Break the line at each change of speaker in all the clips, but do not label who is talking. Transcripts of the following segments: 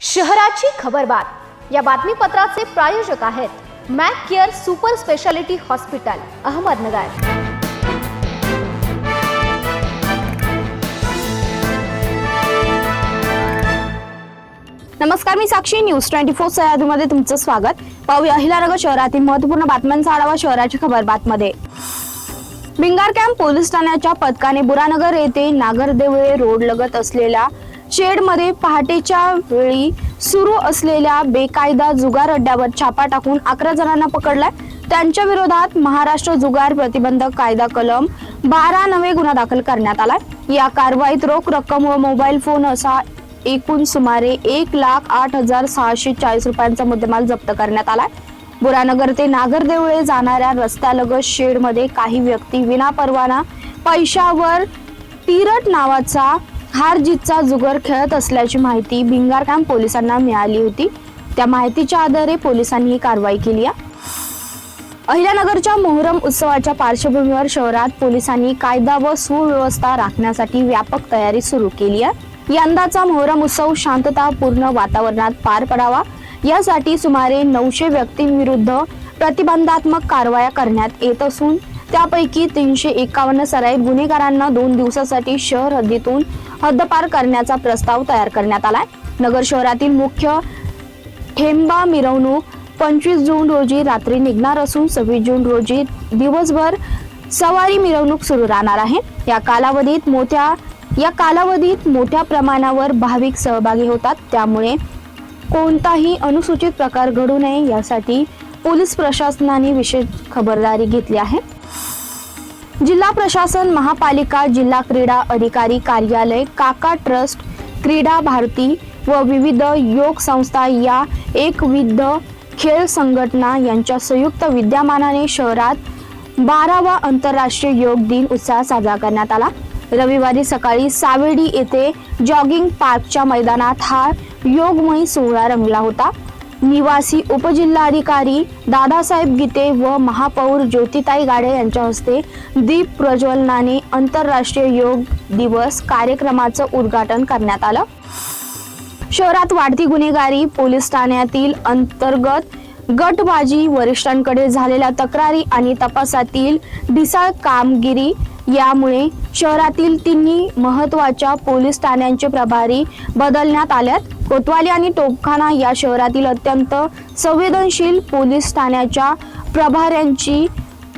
शहराची खबरबात या बातमीपत्राचे प्रायोजक आहेत Mac care super speciality hospital Ahmednagar.
नमस्कार, मी साक्षी। न्यूज 24 सह्याद्रीमध्ये तुमचं स्वागत। पाहूया अहिल्यानगर शहरातील महत्त्वपूर्ण बातम्यांचा आढावा शहराची खबरबातमध्ये। भिंगार कॅम्प पोलीस ठाण्याच्या पथकाने बुरानगर येथे नागरदेवळे रोड लगत असलेल्या शेडमध्ये पहाटेच्या वेळी सुरू असलेल्या बेकायदा जुगार अड्ड्यावर छापा टाकून 11 जणांना पकडलाय। त्यांच्या विरोधात महाराष्ट्र जुगार प्रतिबंधक कायदा कलम 12 नवे गुन्हा दाखल करण्यात आलाय। या कारवाईत रोख रक्कम व मोबाईल फोन असा एकूण सुमारे 1,08,640 रुपयांचा मुद्देमाल जप्त करण्यात आलाय। बुरानगर ते नागरदेवळे जाणाऱ्या रस्त्यालगत शेडमध्ये काही व्यक्ती विनापरवाना पैशावर तिरट नावाचा हार-जीतचा जुगार खेळत असल्याची माहिती भिंगार कॅम्प पोलिसांना मिळाली होती। त्या माहितीच्या आधारे पोलिसांनी ही कारवाई केली आहे। अहिल्यानगरच्या मोहरम उत्सवाच्या पार्श्वभूमीवर शहरात पोलिसांनी कायदा व सुव्यवस्था राखण्यासाठी व्यापक तयारी सुरू केली आहे। यंदाचा मोहरम उत्सव शांततापूर्ण वातावरणात पार पडावा यासाठी सुमारे 900 व्यक्तींविरुद्ध प्रतिबंधात्मक कारवाया करण्यात येत असून त्यापैकी 351 सराईत गुन्हेगारांना 2 दिवसासाठी शहर हद्दीतून हद्दपार करण्याचा प्रस्ताव तयार करण्यात आलाय। नगर शहरातील मुख्य ठेंबा मिरवणूक 25 जून रोजी रात्री निघणार असून 26 जून रोजी दिवसभर सवारी मिरवणूक सुरू राहणार आहे। या कालावधीत मोठ्या प्रमाणावर भाविक सहभागी होतात, त्यामुळे कोणताही अनुचित प्रकार घडू नये यासाठी पोलीस प्रशासनाने विशेष खबरदारी घेतली आहे। जिल्हा प्रशासन, महापालिका, जिल्हा क्रीडा अधिकारी कार्यालय, काका ट्रस्ट, क्रीडा भारती व विविध योग संस्था या एकविध खेळ संघटना यांच्या संयुक्त विद्यमानाने शहरात 12वा आंतरराष्ट्रीय योग दिन उत्साहात साजरा करण्यात आला। रविवारी सकाळी सावेडी येथे जॉगिंग पार्कच्या मैदानात हा योगमय सोहळा रंगला होता। निवासी उपजिल्हाधिकारी दादासाहेब गीते व महापौर ज्योतिताई गाडे यांच्या हस्ते दीप प्रज्वलनाने आंतरराष्ट्रीय योग दिवस कार्यक्रमाचं उद्घाटन करण्यात आलं। शहरात वाढती गुन्हेगारी, पोलीस ठाण्यातील अंतर्गत गटबाजी, वरिष्ठांकडे झालेल्या तक्रारी आणि तपासातील ढिसाळ कामगिरी यामुळे शहरातील तिन्ही महत्त्वाच्या पोलीस ठाण्यांचे प्रभारी बदलण्यात आल्यात। कोतवाली आणि तोपखाना या शहरातील अत्यंत संवेदनशील पोलीस ठाण्याच्या प्रभाऱ्यांची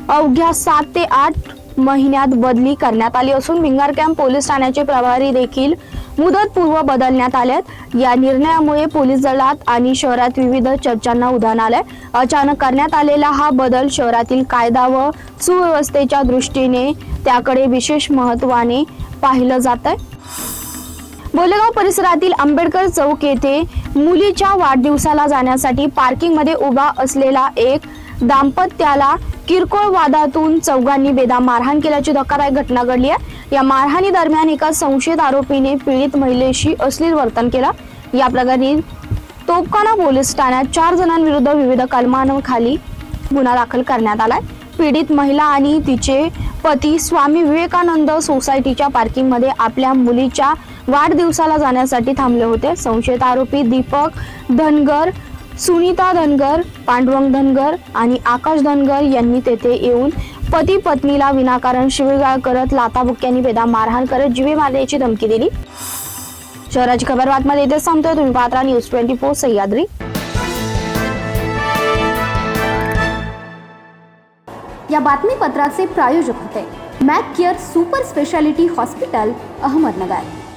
अवघ्या 7 ते 8 महिन्यात बदली करण्यात आली असून भिंगार कॅम्प पोलीस ठाण्याचे प्रभारी देखील मुदतपूर्व बदलण्यात आलेत। या निर्णयामुळे पोलीस दलात आणि शहरात विविध चर्चांना उधाण आलंय। अचानक करण्यात आलेला हा बदल शहरातील कायदा व सुव्यवस्थेच्या दृष्टीने त्याकडे विशेष महत्त्वाने पाहिलं जातंय। बोलेगाव परिसरातील आंबेडकर चौक येथे मुलीच्या वाढदिवसाला जाण्यासाठी पार्किंगमध्ये उभा असलेला एक दाम्पत्याला किरकोळ वादातून चौघांनी बेदम मारहाण केल्याची धक्कादायक घटना घडली आहे। या मारहाणी दरम्यान एका संशयित आरोपीने पीडित महिलेशी अश्लील वर्तन केलं। या प्रकरणी तोपखाना पोलीस ठाण्यात 4 जणांविरुद्ध विविध कलमांखाली गुन्हा दाखल करण्यात आलाय। पीडित महिला आणि तिचे पती स्वामी विवेकानंद सोसायटीच्या पार्किंगमध्ये आपल्या मुलीच्या वाढदिवसाला जाण्यासाठी थांबले होते। संशयित आरोपी दीपक धनगर, सुनीता धनगर, पांडुरंग धनगर आणि आकाश धनगर यांनी तेथे येऊन पती पत्नीला विनाकारण शिवीगाळ करत लाथाबुक्क्यांनी बेदम मारहाण करत जीवे मारण्याची धमकी दिली। शहराची खबरबातमध्ये इथे संपतोय। तुम्ही पाहता न्यूज 24 सह्याद्री।
या बातमीपत्राचे प्रायोजक होते Mac care super speciality hospital Ahmednagar.